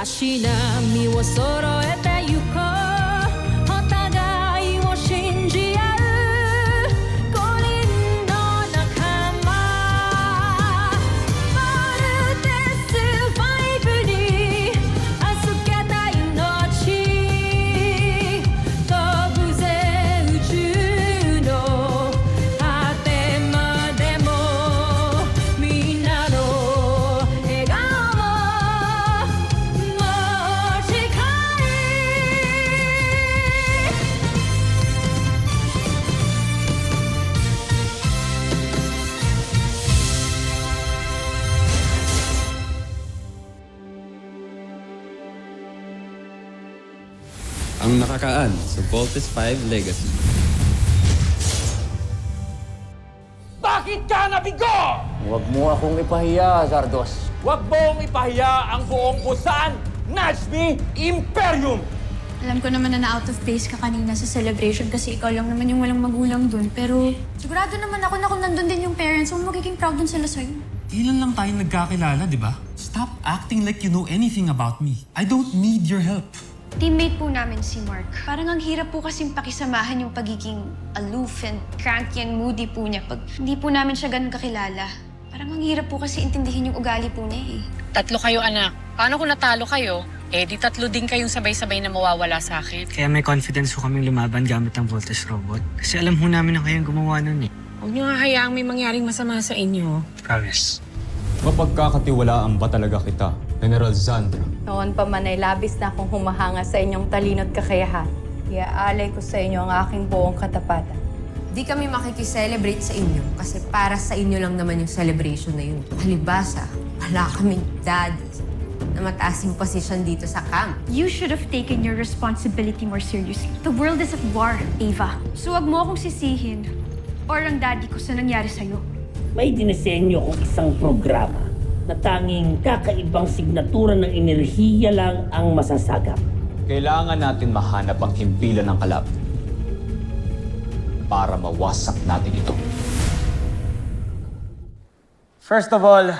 足並みを揃えてゆこうお互いを信じ合う五人の仲間まるでスファイブに預けた命飛ぶぜ宇宙の果てまでもみんなの笑顔Ang nakakaan sa Voltes 5 Legacy. Bakit ka nabigo? Huwag mo akong ipahiya, Zardos. Huwag mong ipahiya ang buong Busan Najmi Imperium! Alam ko naman na na-out of place ka kanina sa celebration kasi ikaw lang naman yung walang magulang dun. Pero sigurado naman ako na kung nandun din yung parents mo, magiging proud dun sila sa'yo. Kailan lang tayo nagkakilala, di ba? Stop acting like you know anything about me. I don't need your help. Teammate po namin si Mark. Parang ang hirap po kasing pakisamahan yung pagiging aloof and cranky and moody po niya pag hindi po namin siya ganun kakilala. Parang ang hirap po kasi intindihin yung ugali po niya eh. Tatlo kayo, anak. Paano kung natalo kayo? Eh, di tatlo din kayong sabay-sabay na mawawala sa akin. Kaya may confidence ko kaming lumaban gamit ang Voltes robot. Kasi alam ho namin na kayong gumawa nun eh. Huwag niyo nga hayaang may mangyaring masama sa inyo. Promise. Mapagkakatiwalaan ba talaga kita, General Zandra? Noon pa man ay labis na akong humahanga sa inyong talino at kakayahan. Iaalay ko sa inyo ang aking buong katapatan. Di kami makikiselebrate sa inyo kasi para sa inyo lang naman yung celebration na yun. Halibasa, wala kaming daddy na mataas yung posisyon dito sa camp. You should have taken your responsibility more seriously. The world is at war, Ava. So wag mo akong sisihin or ang daddy ko sa nangyari sa'yo. May dinisenyo kong isang programa na tanging kakaibang signatura ng enerhiya lang ang masasagap. Kailangan natin mahanap ang himpilan ng kalab para mawasak natin ito. First of all,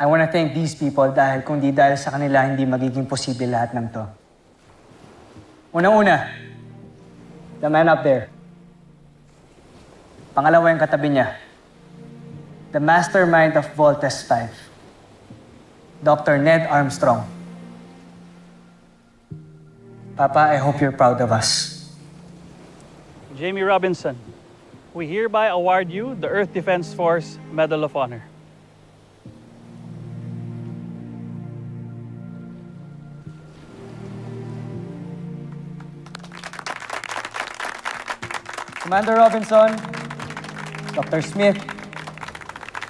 I want to thank these people dahil kung di dahil sa kanila, hindi magiging posible lahat ng to. Una-una, the man up there. Pangalawa yung katabi niya. The mastermind of Voltes 5. Dr. Ned Armstrong. Papa, I hope you're proud of us. Jamie Robinson, we hereby award you the Earth Defense Force Medal of Honor. Commander Robinson, Dr. Smith,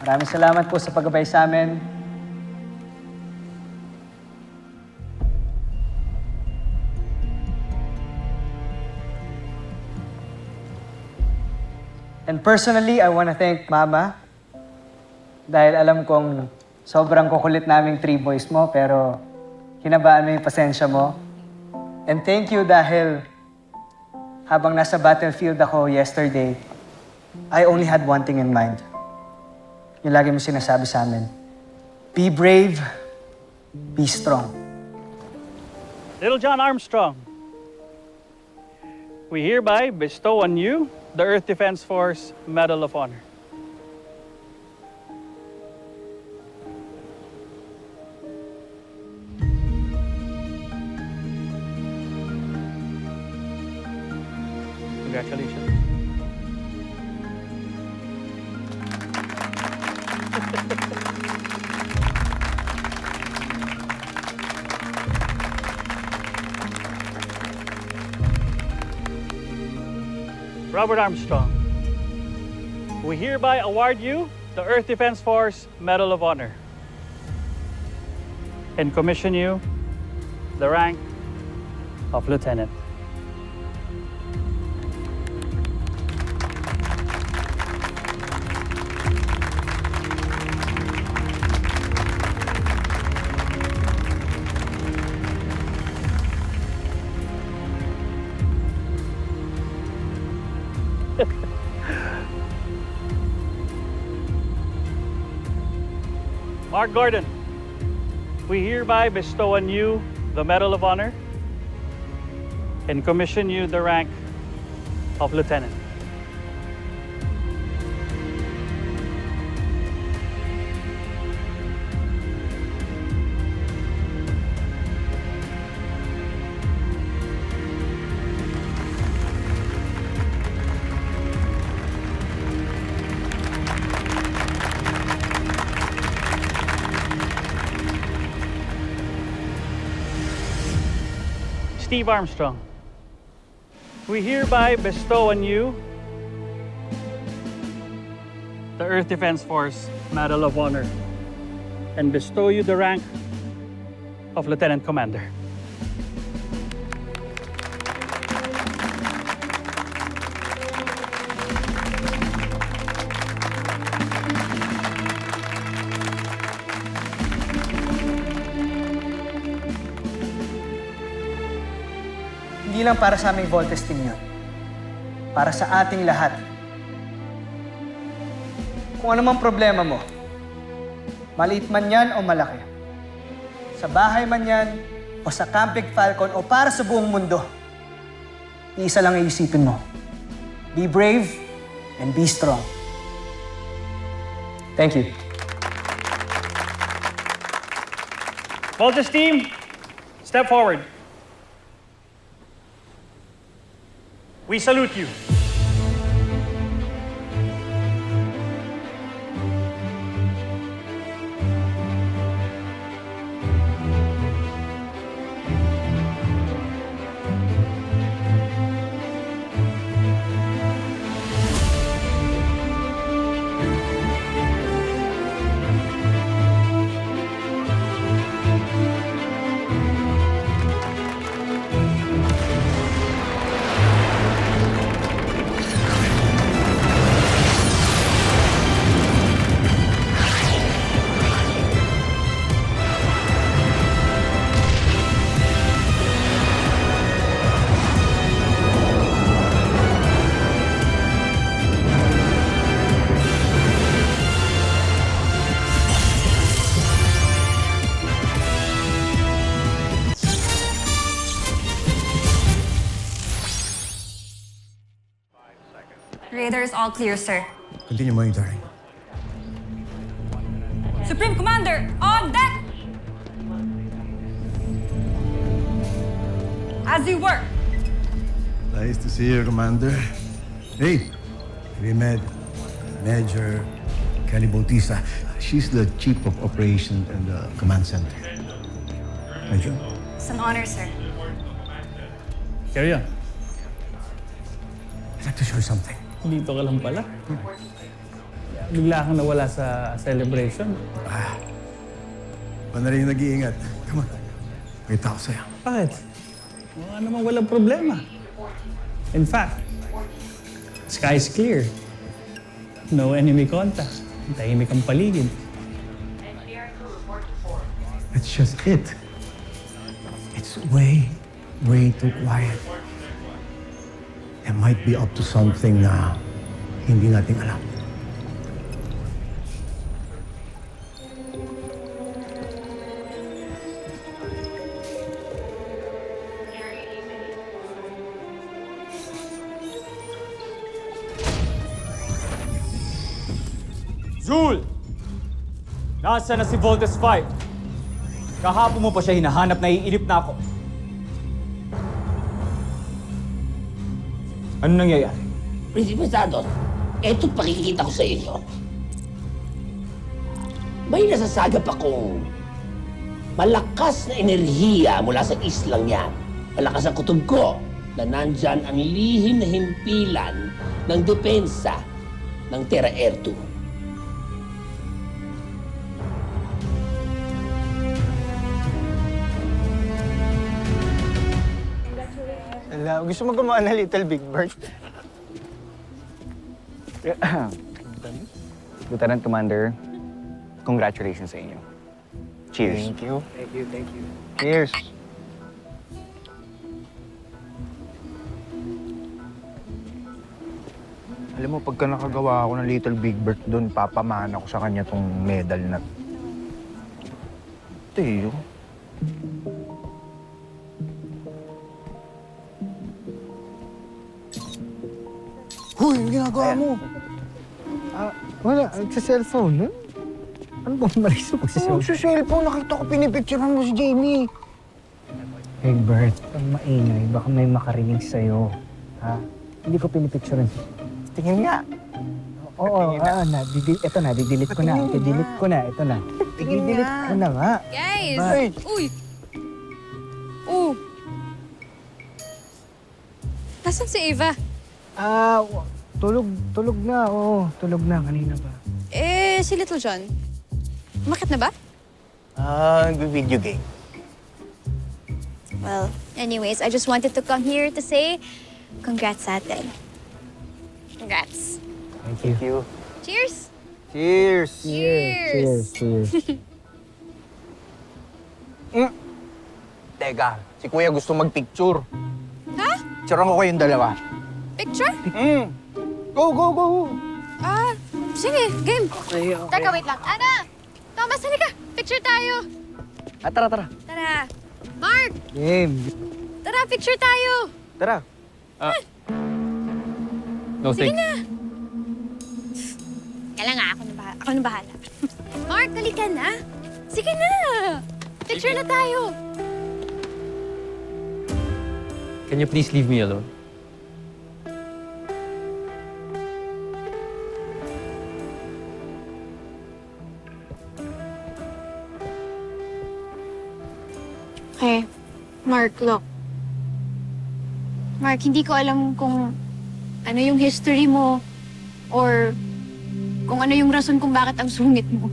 maraming salamat po sa paggabay sa amin. And personally, I want to thank Mama dahil alam kong sobrang kukulit naming 3 boys mo pero hinabaan mo yung pasensya mo. And thank you dahil habang nasa battlefield ako yesterday, I only had one thing in mind. Yung lagi mo sinasabi sa amin. Be brave, be strong. Little John Armstrong, we hereby bestow on you the Earth Defense Force Medal of Honor. Congratulations. Robert Armstrong, we hereby award you the Earth Defense Force Medal of Honor and commission you the rank of Lieutenant. Mark Gordon, we hereby bestow on you the Medal of Honor and commission you the rank of Lieutenant. Steve Armstrong, we hereby bestow on you the Earth Defense Force Medal of Honor and bestow you the rank of Lieutenant Commander. Hindi lang para sa aming Voltes team yun. Para sa ating lahat. Kung ano mang problema mo, maliit man yan o malaki, sa bahay man yan, o sa Camping Falcon, o para sa buong mundo, isa lang iisipin mo. Be brave and be strong. Thank you. Voltes team, step forward. We salute you. Raiders all clear, sir. Continue monitoring. Supreme Commander, on deck! As you were. Nice to see you, Commander. Hey, we met Major Kelly Bautista. She's the Chief of Operations and the Command Center. Major? It's an honor, sir. Carry on. I'd like to show you something. Dito ka lang pala. Bigla kang nawala sa celebration. Paano rin yung nag-iingat? Come on. Kita ko sa'yo. Bakit? Wala namang walang problema. In fact, sky is clear. No enemy contact. Tahimik ang paligid. That's just it. It's way, way too quiet. They might be up to something na hindi natin alam. Zul! Nasa na si Voltes 5? Kahapon mo pa siya hinahanap, naiinip na ako. Ano nangyayari? Prinsipe Santos, eto pakikita ko sa inyo. May nasasagap akong malakas na enerhiya mula sa islang yan. Malakas ang kutob ko na nandyan ang lihim na himpilan ng depensa ng Terra Air 2. Gusto mo gumawa ng Little Big Bird? Lieutenant Commander, congratulations sa inyo. Cheers. Thank you. Thank you, thank you. Cheers. Alam mo, pagka nakagawa ako ng Little Big Bird doon, papamana ko sa kanya tong medal na. Teo. Hoy, ang ginagawa mo? Wala, nagsa-cellphone. Ano bang mali sa pagsa-cellphone? Sa cellphone, nakita ko pinipicturean mo si Jamie. Hey, Bert, ang maingay. Baka may makarinig sa'yo. Ha? Hindi ko pinipicturean. Tingin nga. Oo, ito na, didelete ko na. Didelete ko na, ito na. Didelete ko na nga. Guys! Ba- Uy! Oh! Nasaan si Eva? Tulog na, oo. Tulog na, kanina pa. Si Little John. Umakit na ba? Nag-video game. Well, anyways, I just wanted to come here to say congrats sa atin. Congrats. Thank you. Cheers! Cheers! Cheers. Teka, si Kuya gusto magpicture. Ha? Picturean ko kayong dalawa. Picture? Go! Sige, game. Teka, wait lang. Ana! Thomas, halika. Picture tayo. Tara. Tara. Mark! Game. Tara, picture tayo. Tara. No, Sige thanks. na. Kailan nga, ako na bahala. Mark, halika na. Sige na. Picture na tayo. Can you please leave me alone? Okay. Mark, look. Mark, hindi ko alam kung ano yung history mo or kung ano yung rason kung bakit ang sungit mo.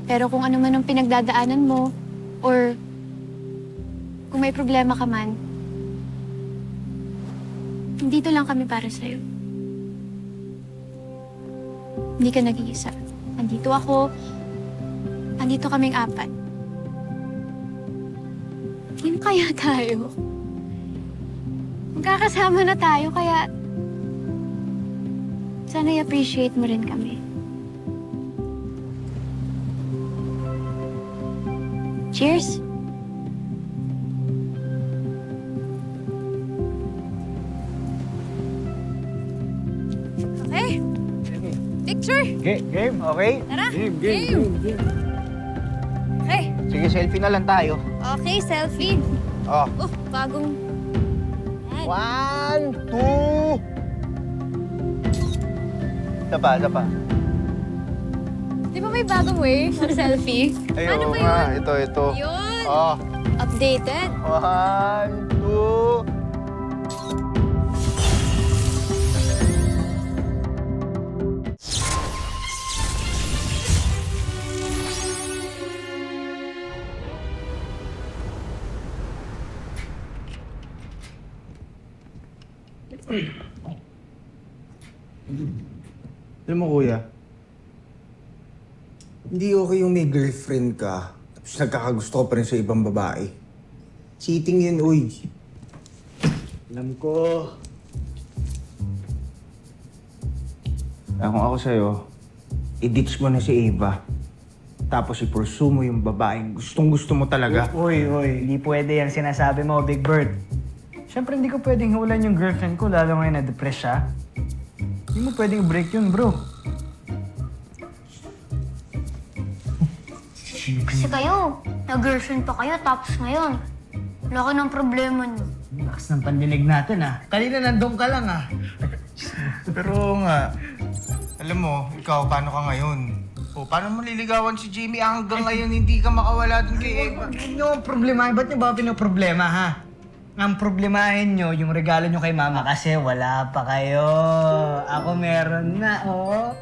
Pero kung ano man ang pinagdadaanan mo or kung may problema ka man, dito lang kami para sa'yo. Hindi ka nag-iisa. Andito ako. Andito kaming apat. Hindi kaya tayo. Magkakasama na tayo, kaya sana i-appreciate mo rin kami. Cheers! Okay. Picture! Game, okay? Tara! Game. Okay. Sige, selfie na lang tayo. Okay, selfie. Oh. Bagong... One, two. Isa pa. Di ba may bagong way mag-selfie? Ano ba yun? Ito. Yun! Oh. Updated. One, two. Alam mo, kuya, hindi okay yung may girlfriend ka, tapos nagkakagusto ka pa rin sa ibang babae. Cheating yun, uy. Alam ko. Kung ako sa'yo, i-ditch mo na si Eva. Tapos i-pursue mo yung babaeng gustong-gusto mo talaga. Uy, hindi pwede yan sinasabi mo, Big Bird. Siyempre, hindi ko pwedeng hulan yung girlfriend ko, lalo ngayon na-depress siya. Hindi mo pwedeng break yun, bro. Kasi kayo, na-girlfriend pa kayo, tapos ngayon, laki ng problema niyo. Lakas ng pandinig natin, ah. Kanina nandun ka lang, ah. Pero nga, alam mo, ikaw, paano ka ngayon? O, paano mo liligawan si Jamie hanggang ngayon hindi ka makawala dun kay Eva? Huwag niyo problemahin. Ba't niyo ba pinoproblema, ha? Ang problemahin niyo, yung regalo niyo kay mama kasi wala pa kayo. Ako meron na, oh.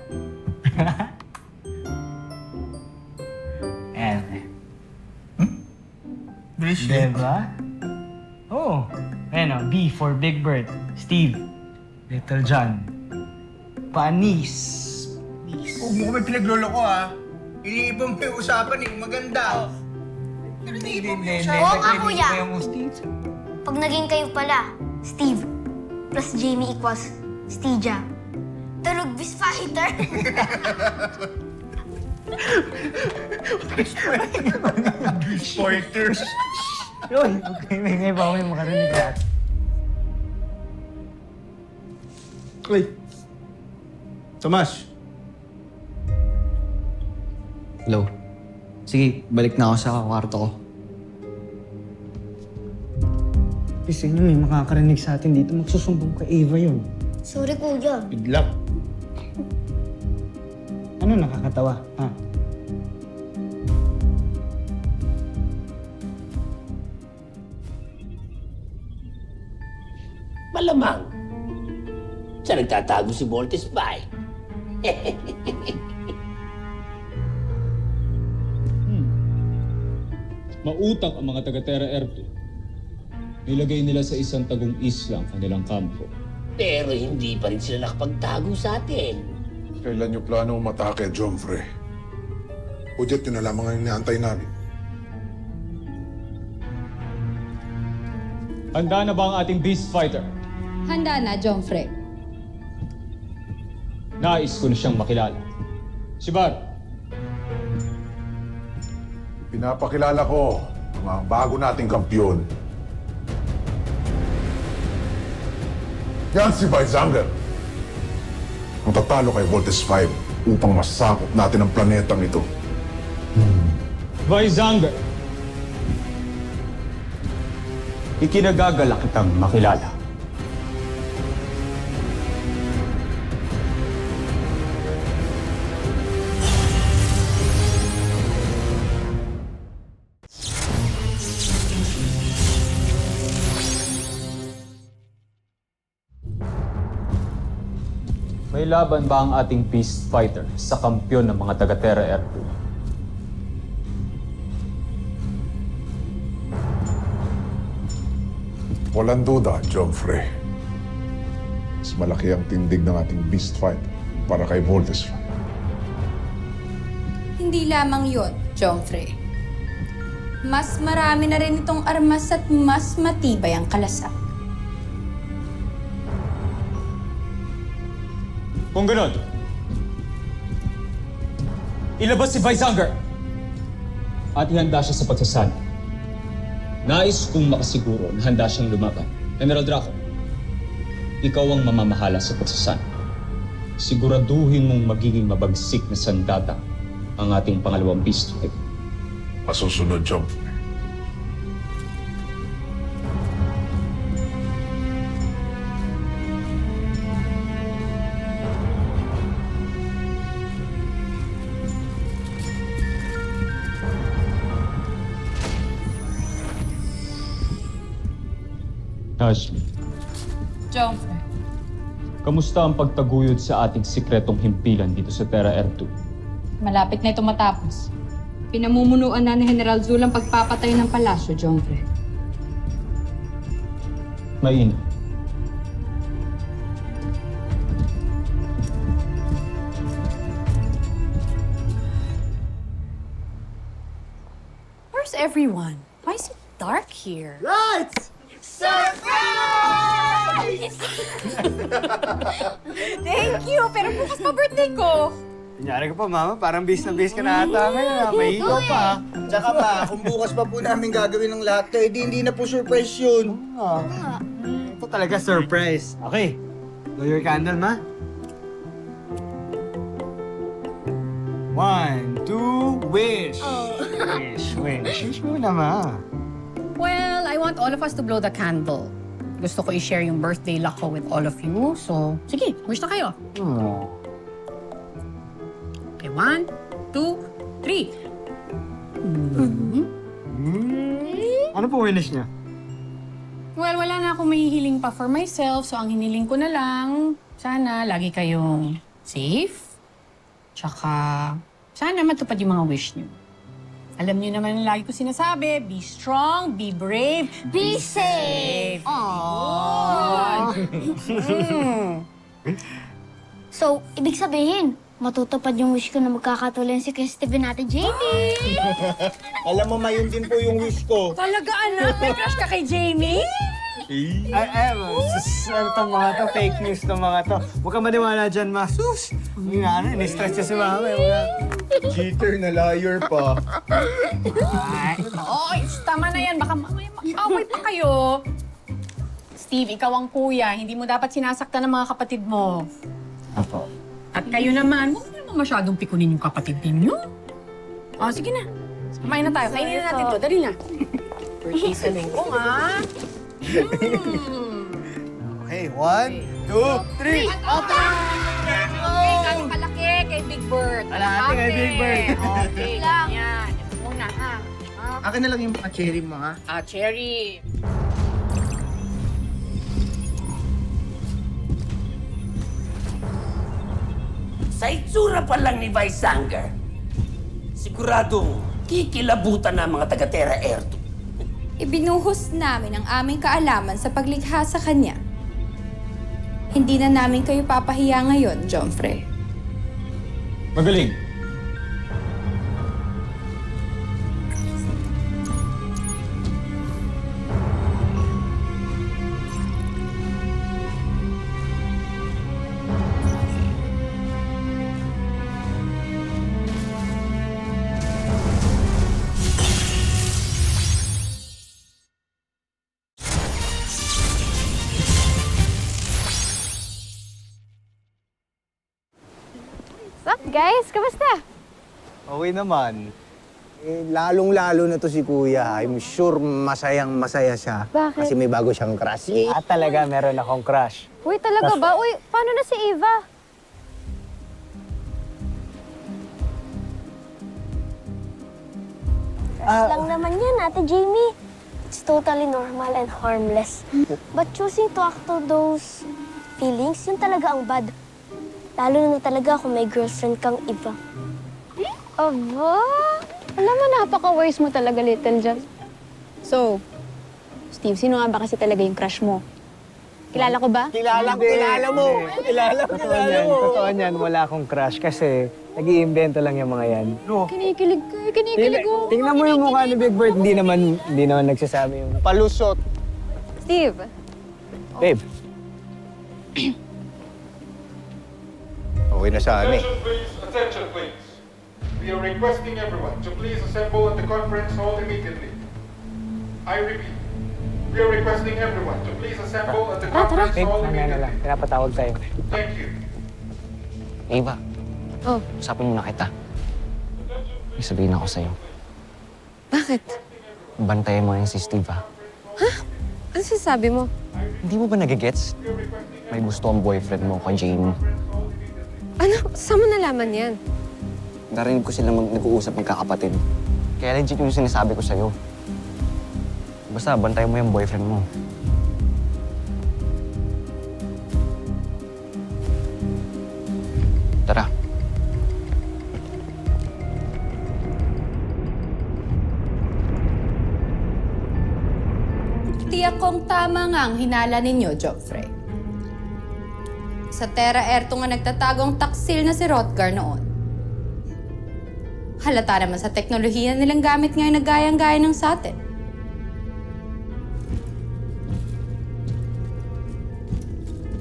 Ayan. Diba? Oh. Ayan, oh. B for Big Bird. Steve. Little John. Panis. Huwag mo kami pinagloloko, ha? Iniipon mo yung usapan, eh. Maganda. Iniipon mo yung usapan. Oo nga, kuya. Steve. Pag naging kayo pala, Steve plus Jamie equals Stija. The Rugby's fighter. Pointers. Uy, okay, may ba ako yung makarinig ka? Uy! Tomas! Hello. Sige, balik na ako sa kwarto ko. Kasi may makakarinig sa atin dito, magsusumbong kay Ava yun. Sorry, kuya. Bigla. Ano nakakatawa, ha? Malamang. Siya nagtatago si Voltes Pai. Mautak ang mga taga-Terra Erto. Nilagay nila sa isang tagong isla ang kanilang kampo. Pero hindi pa rin sila nakapagtago sa atin. Kailan niyo plano umatake, Jomfrey? Budget yun na lamang ang inaantay namin. Handa na ba ang ating beast fighter? Handa na, Jomfrey. Nais ko na siyang makilala. Si Bar. Pinapakilala ko ang mga bago nating kampyon. Yan si Vaizanger. Ang tatalo kay Voltes 5 upang masakop natin ang planetang ito. Vaizanger. Ikinagagalak kitang makilala. May laban ba ang ating beast fighter sa kampyon ng mga taga-Terra Erto? Walang duda, Jomfrey. Mas malaki ang tindig ng ating beast fight para kay Voltes 5. Hindi lamang yon, Jomfrey. Mas marami na rin itong armas at mas matibay ang kalasak. Kung ganon, ilabas si Vaizanger at ihanda siya sa pagsasana. Nais kong makasiguro na handa siyang lumaban. General Draco, ikaw ang mamamahala sa pagsasana. Siguraduhin mong magiging mabagsik na sandata ang ating pangalawang beast fight. Masusunod, Jomfrey. Ashley, Jomfrey. kamusta ang pagtaguyod sa ating sikretong himpilan dito sa Terra Erto? Malapit na ito matapos. Pinamumunuan na ni General Zul ang pagpapatay ng palasyo, Jomfrey. Mainam. Where's everyone? Why is it dark here? Right! Surprise! Thank you! Pero bukas pa birthday ko. Kunyari ka pa, Mama. Parang bis na bis ka na ata ngayon. May ikaw pa. Tsaka pa, kung bukas pa po namin gagawin ng lahat to, edi hindi na po surprise yun. Ito talaga surprise. Okay. Blow your candle, Ma. 1, 2, wish. Wish muna, Ma. Well, I want all of us to blow the candle. Gusto ko i-share yung birthday luck ko with all of you. So, sige, wish na kayo. Okay, 1, 2, 3. Ano po wish niya? Well, wala na akong mahihiling pa for myself. So, ang hiniling ko na lang, sana lagi kayong safe. Tsaka, sana matupad yung mga wish niyo. Alam niyo naman lagi ko sinasabi, be strong, be brave, Be safe! Aww. So, ibig sabihin, matutupad yung wish ko na magkakatuloy si Kuya Steven natin, Jamie! Alam mo, mayroon din po yung wish ko. Talaga, anak? May crush ka kay Jamie? Ano tong mga to? Fake news tong mga to. Huwag ka maniwala dyan, Ma. Sus! Yung ano, in-stress niya si Mama. Cheater na liar pa. Ay, oy, tama na yan. Baka mamaya mag-away pa kayo. Steve, ikaw ang kuya. Hindi mo dapat sinasaktan ng mga kapatid mo. Apo. At kayo naman, huwag mo naman masyadong pikunin yung kapatid ninyo. O, sige na. Kumain na tayo. Kainin na natin to. Dali na. Birthday sa linggo, ha? Okay, 1, 2, 3. Okay, gano'ng kalaki kay Big Bird. Kalahati kay Big Bird. Okay, lang. Yan. Ito muna, ha? Akin na lang yung cherry mo, ha? Cherry. Sa itsura pa lang ni Visanger, siguradong kikilabutan na mga taga-Terra Air 2. Ibinuhos namin ang aming kaalaman sa paglikha sa kanya. Hindi na namin kayo papahiya ngayon, Jomfrey. Magaling. What's up, guys? Kamusta? Okay naman. Lalong-lalo na to si Kuya. I'm sure masayang-masaya siya. Bakit? Kasi may bago siyang crush. Talaga, meron akong crush. Uy, talaga ba? Uy, paano na si Eva? Lang naman yan, Ate Jamie. It's totally normal and harmless. But choosing to act to those feelings, yun talaga ang bad. Lalo na talaga kung may girlfriend kang iba. Aba, alam mo, napaka-wise mo talaga, Little John. So, Steve, sino nga ba kasi talaga yung crush mo? Kilala ko ba? Kilala mo. Kilala mo. Totoo niyan, wala akong crush kasi nag-iimbento lang yung mga yan. Kinikilig ko, kinikilig ko. Tingnan mo yung mukha ni Big Bird, hindi naman nagsasabi yung... Palusot. Steve, Babe, Okay na sa amin. Attention please. We are requesting everyone to please assemble at the conference hall immediately. I repeat, we are requesting everyone to please assemble at the conference babe, hall mamaya na lang. immediately. Pinapatawag tayo. Thank you. Eva, Oh. usapin mo na kita. May sabihin ako sa'yo. Bakit? Bantayan mo yan si Steve, ha? Ano sinasabi mo? Hindi mo ba nagigets? May gusto ang boyfriend mo kay Jamie. Ano? Saan mo nalaman yan? Narinig ko sila nag-uusap magkakapatid. Kaya legit yung sinasabi ko sa'yo. Basta, bantayan mo yung boyfriend mo. Tara. Tiyak kong tama nga ang hinala ninyo, Joffrey. Sa Terra Air nga nagtatago ang taksil na si Hrothgar noon. Halata naman sa teknolohiya nilang gamit ngayon na gayang-gaya ng sa atin.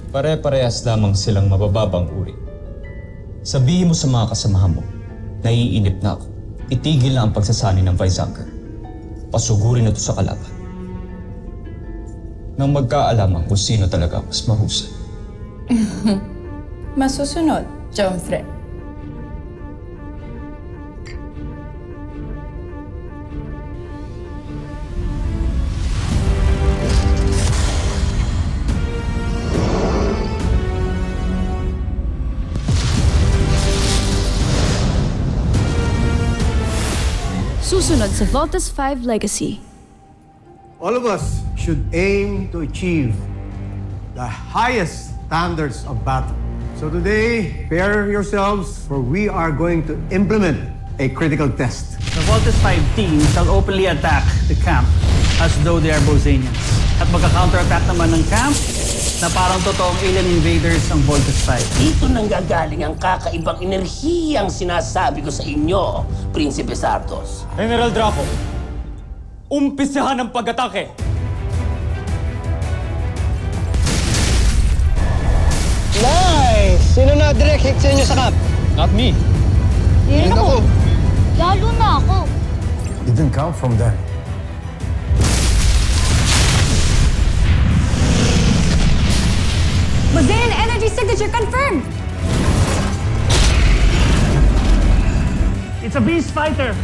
Pare-parehas lamang silang mabababang uri. Sabihin mo sa mga kasamahan mo, naiinip na ako. Itigil na ang pagsasani ng Visanger. Pasugurin na ito sa kalaban. Nang magkaalaman kung sino talaga mas mahusay. Masusunod, Joffrey. Susunod sa Voltes 5 Legacy. All of us should aim to achieve the highest standards of battle. So today, prepare yourselves for we are going to implement a critical test. The Voltes 5 team shall openly attack the camp as though they are Bosanians. At magka-counterattack naman ng camp na parang totoong alien invaders ang Voltes 5. Dito nanggagaling ang kakaibang enerhiyang sinasabi ko sa inyo, Prinsipe Sardos. General Draco, umpisahan ang pag-atake! Nice! Sino na direct hit sa inyo sa camp? Not me. Yun ako. didn't come from them. Brazilian energy signature confirmed! It's a beast fighter.